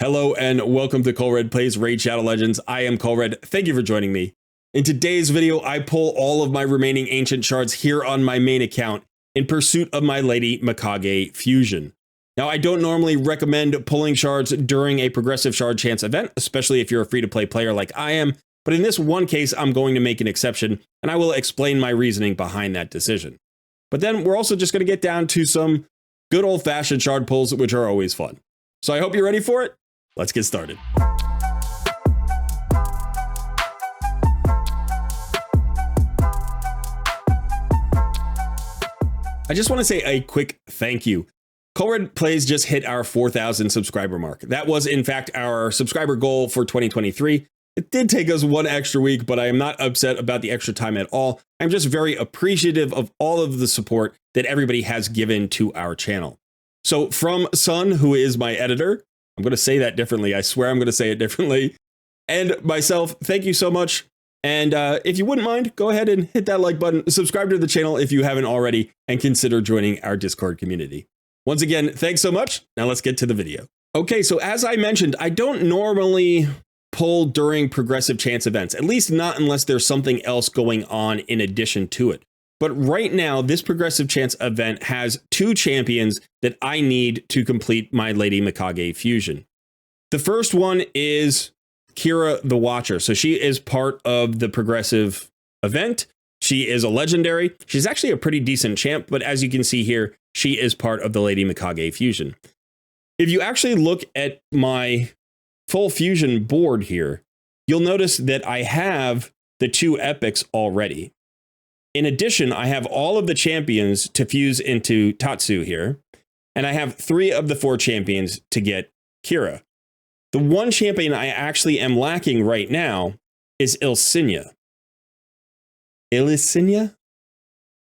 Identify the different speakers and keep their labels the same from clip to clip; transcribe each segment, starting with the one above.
Speaker 1: Hello and welcome to Colred Plays Raid Shadow Legends. I am Colred. Thank you for joining me. In today's video, I pull all of my remaining ancient shards here on my main account in pursuit of my Lady Mikage fusion. Now, I don't normally recommend pulling shards during a progressive shard chance event, especially if you're a free-to-play player like I am, but in this one case, I'm going to make an exception, and I will explain my reasoning behind that decision. But then we're also just going to get down to some good old-fashioned shard pulls, which are always fun. So I hope you're ready for it. Let's get started. I just want to say a quick thank you. Colred Plays just hit our 4,000 subscriber mark. That was, in fact, our subscriber goal for 2023. It did take us one extra week, but I am not upset about the extra time at all. I'm just very appreciative of all of the support that everybody has given to our channel. So from Sun, who is my editor, I'm going to say that differently. I swear I'm going to say it differently. And myself, thank you so much. And if you wouldn't mind, go ahead and hit that like button, subscribe to the channel if you haven't already, and consider joining our Discord community. Once again, thanks so much. Now let's get to the video. Okay, so as I mentioned, I don't normally pull during progressive chance events, at least not unless there's something else going on in addition to it. But right now, this progressive chance event has two champions that I need to complete my Lady Mikage fusion. The first one is Kira the Watcher. So she is part of the progressive event. She is a legendary. She's actually a pretty decent champ, but as you can see here, she is part of the Lady Mikage fusion. If you actually look at my full fusion board here, you'll notice that I have the two epics already. In addition, I have all of the champions to fuse into Tatsu here, and I have 3 of the 4 champions to get Kira. The one champion I actually am lacking right now is Ilsinia. Ilsinia?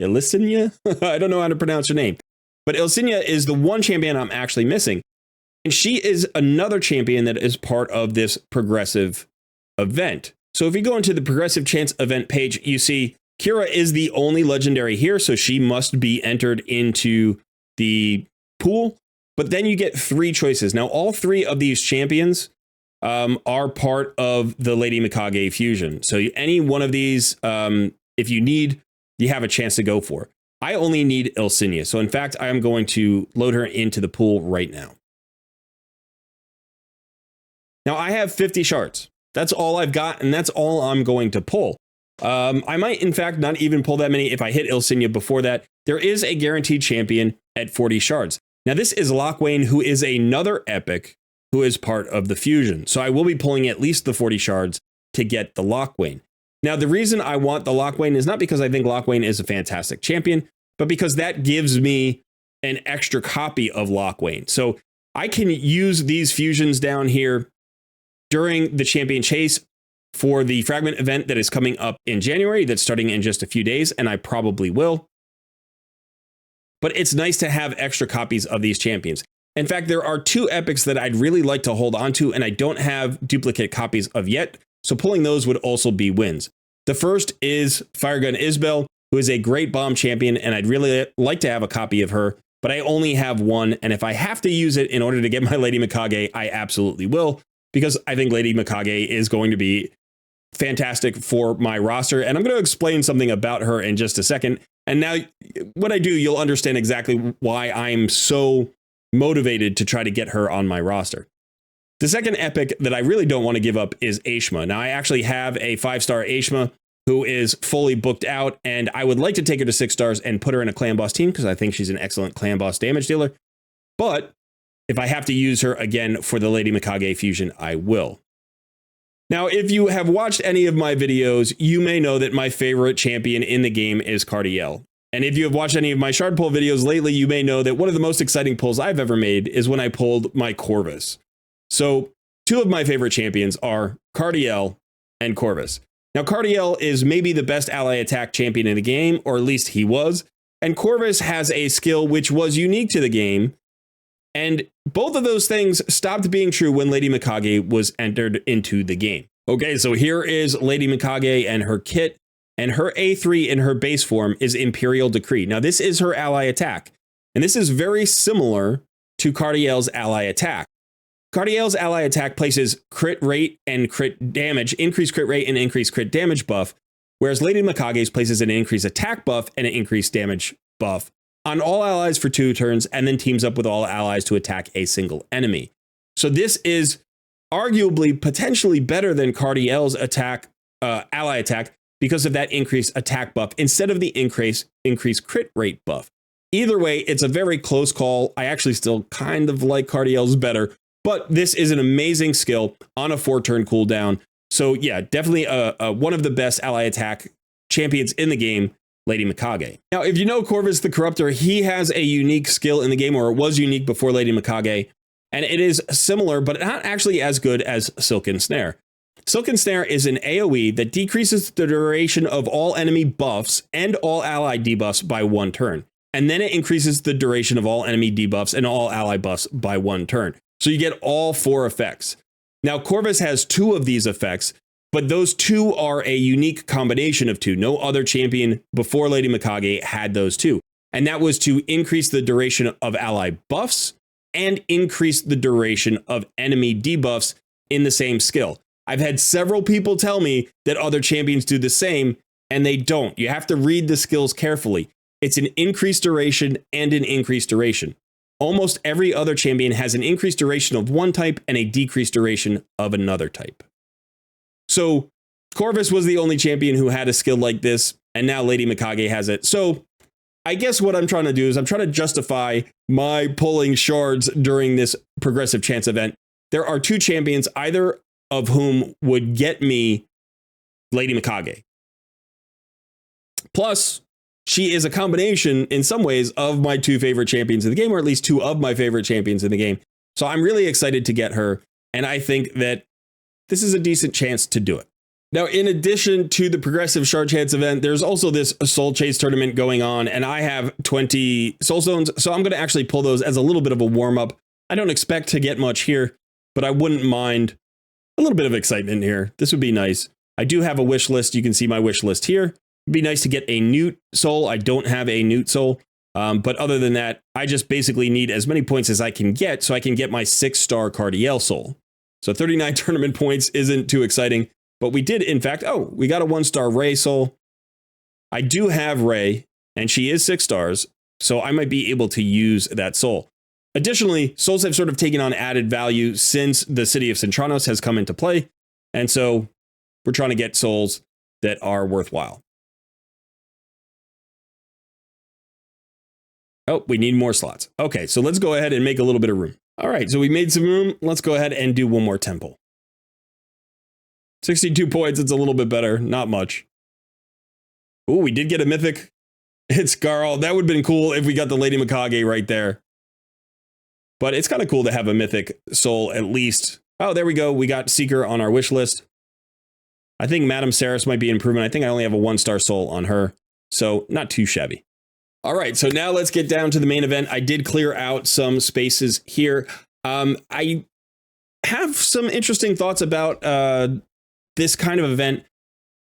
Speaker 1: I don't know how to pronounce her name. But Ilsinia is the one champion I'm actually missing. And she is another champion that is part of this progressive event. So if you go into the progressive chance event page, you see Kira is the only legendary here, so she must be entered into the pool. But then you get 3 choices. Now, all 3 of these champions are part of the Lady Mikage fusion. So any one of these, if you need, you have a chance to go for. I only need Ilsinia. So in fact, I am going to load her into the pool right now. Now, I have 50 shards. That's all I've got, and that's all I'm going to pull. I might, in fact, not even pull that many if I hit Ilsinia before that. There is a guaranteed champion at 40 shards. Now, this is Lockwayne, who is another epic who is part of the fusion. So I will be pulling at least the 40 shards to get the Lockwayne. Now, the reason I want the Lockwayne is not because I think Lockwayne is a fantastic champion, but because that gives me an extra copy of Lockwayne. So I can use these fusions down here during the champion chase for the fragment event that is coming up in January, that's starting in just a few days, and I probably will. But it's nice to have extra copies of these champions. In fact, there are 2 epics that I'd really like to hold on to, and I don't have duplicate copies of yet, so pulling those would also be wins. The first is Firegun Isbel, who is a great bomb champion, and I'd really like to have a copy of her, but I only have one, and if I have to use it in order to get my Lady Mikage, I absolutely will, because I think Lady Mikage is going to be fantastic for my roster, and I'm going to explain something about her in just a second. And now when I do, you'll understand exactly why I'm so motivated to try to get her on my roster. The second epic that I really don't want to give up is Aishma. Now, I actually have a 5-star Aishma who is fully booked out, and I would like to take her to 6 stars and put her in a clan boss team because I think she's an excellent clan boss damage dealer. But if I have to use her again for the Lady Mikage fusion, I will. Now, if you have watched any of my videos, you may know that my favorite champion in the game is Cardiel. And if you have watched any of my shard pull videos lately, you may know that one of the most exciting pulls I've ever made is when I pulled my Corvus. So 2 of my favorite champions are Cardiel and Corvus. Now, Cardiel is maybe the best ally attack champion in the game, or at least he was. And Corvus has a skill which was unique to the game. And both of those things stopped being true when Lady Mikage was entered into the game. Okay, so here is Lady Mikage and her kit, and her A3 in her base form is Imperial Decree. Now, this is her ally attack, and this is very similar to Cardiel's ally attack. Cardiel's ally attack places crit rate and crit damage, increased crit rate and increased crit damage buff, whereas Lady Mikage's places an increased attack buff and an increased damage buff on all allies for 2 turns, and then teams up with all allies to attack a single enemy. So this is arguably potentially better than Cardiel's attack, ally attack, because of that increased attack buff instead of the increased crit rate buff. Either way, it's a very close call. I actually still kind of like Cardiel's better, but this is an amazing skill on a 4-turn cooldown. So yeah, definitely one of the best ally attack champions in the game, Lady Mikage. Now, if you know Corvus the Corruptor, he has a unique skill in the game, or it was unique before Lady Mikage, and it is similar, but not actually as good as Silken Snare. Silken Snare is an AoE that decreases the duration of all enemy buffs and all ally debuffs by 1 turn. And then it increases the duration of all enemy debuffs and all ally buffs by 1 turn. So you get all 4 effects. Now, Corvus has 2 of these effects, but those 2 are a unique combination of 2. No other champion before Lady Mikage had those 2. And that was to increase the duration of ally buffs and increase the duration of enemy debuffs in the same skill. I've had several people tell me that other champions do the same, and they don't. You have to read the skills carefully. It's an increased duration and an increased duration. Almost every other champion has an increased duration of one type and a decreased duration of another type. So Corvus was the only champion who had a skill like this, and now Lady Mikage has it. So I guess what I'm trying to do is I'm trying to justify my pulling shards during this progressive chance event. There are 2 champions, either of whom would get me Lady Mikage. Plus, she is a combination in some ways of my 2 favorite champions in the game, or at least 2 of my favorite champions in the game. So I'm really excited to get her, and I think that this is a decent chance to do it. Now, in addition to the progressive shard chance event, there's also this soul chase tournament going on, and I have 20 soul stones, so I'm going to actually pull those as a little bit of a warm-up. I don't expect to get much here, but I wouldn't mind a little bit of excitement here. This would be nice. I do have a wish list. You can see my wish list here. It'd be nice to get a Newt soul. I don't have a Newt soul, but other than that, I just basically need as many points as I can get so I can get my 6-star Cardiel soul. So 39 tournament points isn't too exciting, but we did, in fact, we got a 1-star Ray soul. I do have Ray, and she is 6 stars, so I might be able to use that soul. Additionally, souls have sort of taken on added value since the city of Centranos has come into play, and so we're trying to get souls that are worthwhile. Oh, we need more slots. Okay, so let's go ahead and make a little bit of room. All right, so we made some room. Let's go ahead and do one more temple. 62 points, it's a little bit better, not much. Oh, we did get a mythic. It's Garl. That would have been cool if we got the Lady Mikage right there. But it's kind of cool to have a mythic soul at least. Oh, there we go. We got Seeker on our wish list. I think Madame Saris might be an improvement. I think I only have a 1-star soul on her, so not too shabby. All right, so now let's get down to the main event. I did clear out some spaces here. I have some interesting thoughts about this kind of event.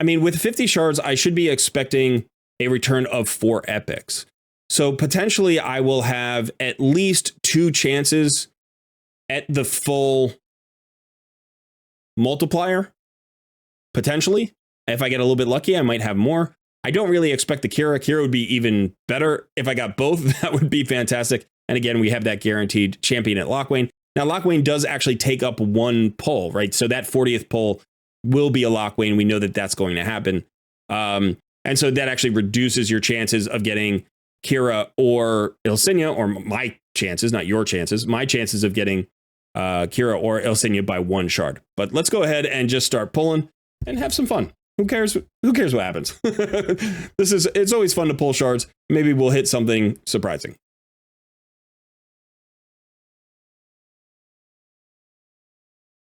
Speaker 1: I mean, with 50 shards, I should be expecting a return of 4 epics. So potentially I will have at least 2 chances at the full multiplier. Potentially. If I get a little bit lucky, I might have more. I don't really expect the Kira. Kira would be even better. If I got both, that would be fantastic. And again, we have that guaranteed champion at Lockwayne. Now, Lockwayne does actually take up 1 pull, right? So that 40th pull will be a Lockwayne. We know that that's going to happen. And so that actually reduces your chances of getting Kira or Ilsinia, or my chances, not your chances, my chances of getting Kira or Ilsinia by 1 shard. But let's go ahead and just start pulling and have some fun. Who cares? Who cares what happens? It's always fun to pull shards. Maybe we'll hit something surprising.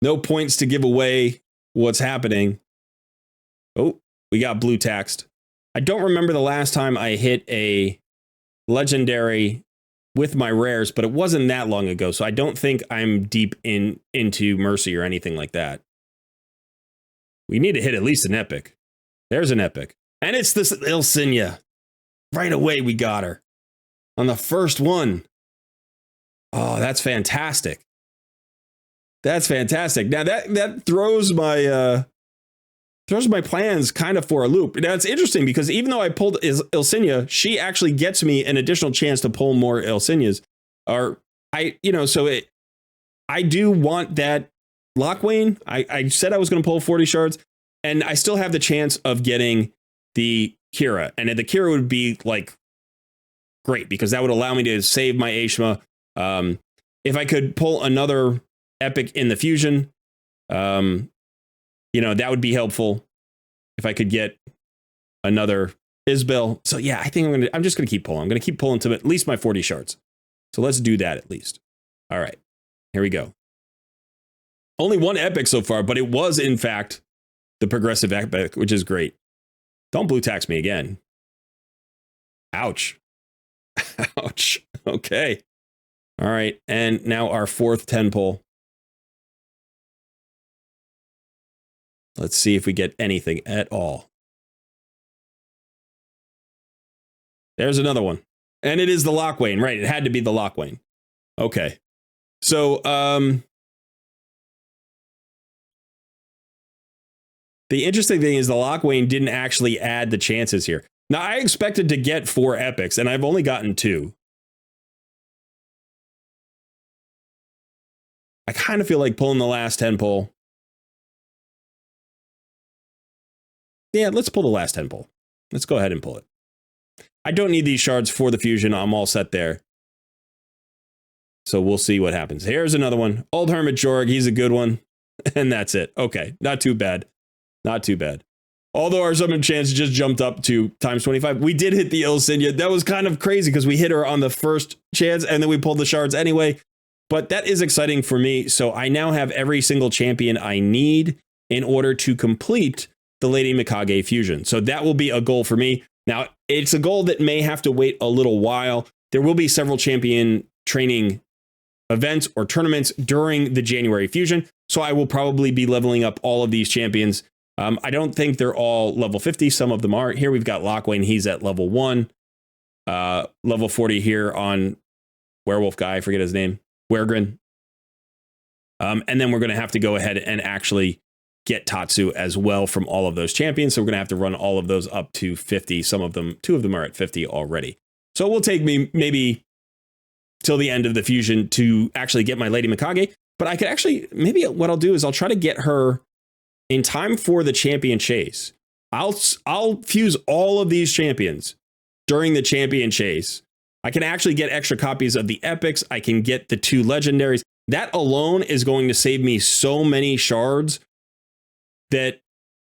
Speaker 1: No points to give away what's happening. Oh, we got blue taxed. I don't remember the last time I hit a legendary with my rares, but it wasn't that long ago, so I don't think I'm deep into Mercy or anything like that. We need to hit at least an epic. There's an epic. And it's this Ilsinia. Right away, we got her. On the first one. Oh, that's fantastic. That's fantastic. Now that throws my plans kind of for a loop. Now it's interesting because even though I pulled Ilsinia, she actually gets me an additional chance to pull more Ilsinias. I do want that Lochwain. I said I was going to pull 40 shards, and I still have the chance of getting the Kira. And the Kira would be like great because that would allow me to save my Ashma. If I could pull another epic in the fusion, that would be helpful. If I could get another Isbel. So yeah, I think I'm just going to keep pulling. I'm going to keep pulling to at least my 40 shards. So let's do that at least. All right, here we go. Only one epic so far, but it was in fact the progressive epic, which is great. Don't blue tax me again. Ouch. Ouch. Okay. All right, and now our fourth 10 pull. Let's see if we get anything at all. There's another one. And it is the Lochwain, right? It had to be the Lochwain. Okay. So, the interesting thing is the Lochwain didn't actually add the chances here. Now, I expected to get 4 epics, and I've only gotten 2. I kind of feel like pulling the last 10 pull. Yeah, let's pull the last 10 pull. Let's go ahead and pull it. I don't need these shards for the fusion. I'm all set there. So we'll see what happens. Here's another one. Old Hermit Jorg. He's a good one. And that's it. Okay, not too bad. Not too bad. Although our summon chance just jumped up to times 25. We did hit the Ilsinia. That was kind of crazy because we hit her on the first chance and then we pulled the shards anyway. But that is exciting for me. So I now have every single champion I need in order to complete the Lady Mikage fusion. So that will be a goal for me. Now, it's a goal that may have to wait a little while. There will be several champion training events or tournaments during the January fusion. So I will probably be leveling up all of these champions. I don't think they're all level 50. Some of them are. Here we've got Lochwain. He's at level 1. Level 40 here on Werewolf guy. I forget his name. Wergrin. And then we're going to have to go ahead and actually get Tatsu as well from all of those champions. So we're going to have to run all of those up to 50. Some of them, 2 of them are at 50 already. So it will take me maybe till the end of the fusion to actually get my Lady Mikage. But I could actually, maybe what I'll do is I'll try to get her in time for the champion chase. I'll fuse all of these champions during the champion chase. I can actually get extra copies of the epics. I can get the 2 legendaries. That alone is going to save me so many shards that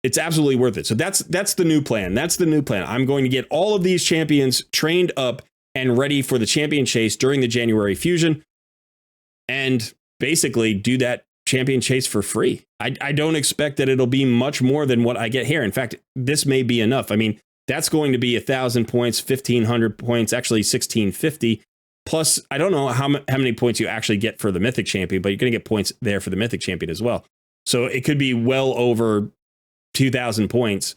Speaker 1: it's absolutely worth it. So that's the new plan. That's the new plan. I'm going to get all of these champions trained up and ready for the champion chase during the January fusion and basically do that champion chase for free. I don't expect that it'll be much more than what I get here. In fact, this may be enough. I mean, that's going to be 1,000 points, 1,500 points, actually 1,650. Plus, I don't know how many points you actually get for the Mythic Champion, but you're going to get points there for the Mythic Champion as well. So it could be well over 2,000 points.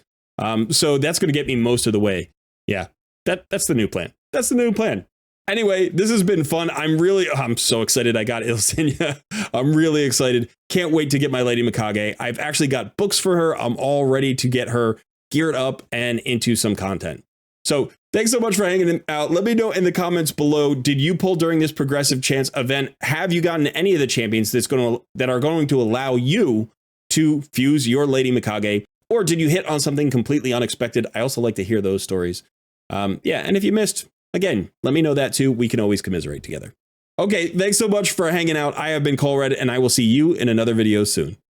Speaker 1: So that's going to get me most of the way. Yeah, that's the new plan. That's the new plan. Anyway, this has been fun. I'm so excited I got Ilsinia. I'm really excited. Can't wait to get my Lady Mikage. I've actually got books for her. I'm all ready to get her geared up and into some content. So thanks so much for hanging out. Let me know in the comments below, did you pull during this progressive chance event? Have you gotten any of the champions that are going to allow you to fuse your Lady Mikage? Or did you hit on something completely unexpected? I also like to hear those stories. Yeah, and if you missed, again, let me know that too. We can always commiserate together. Okay, thanks so much for hanging out. I have been Colred, and I will see you in another video soon.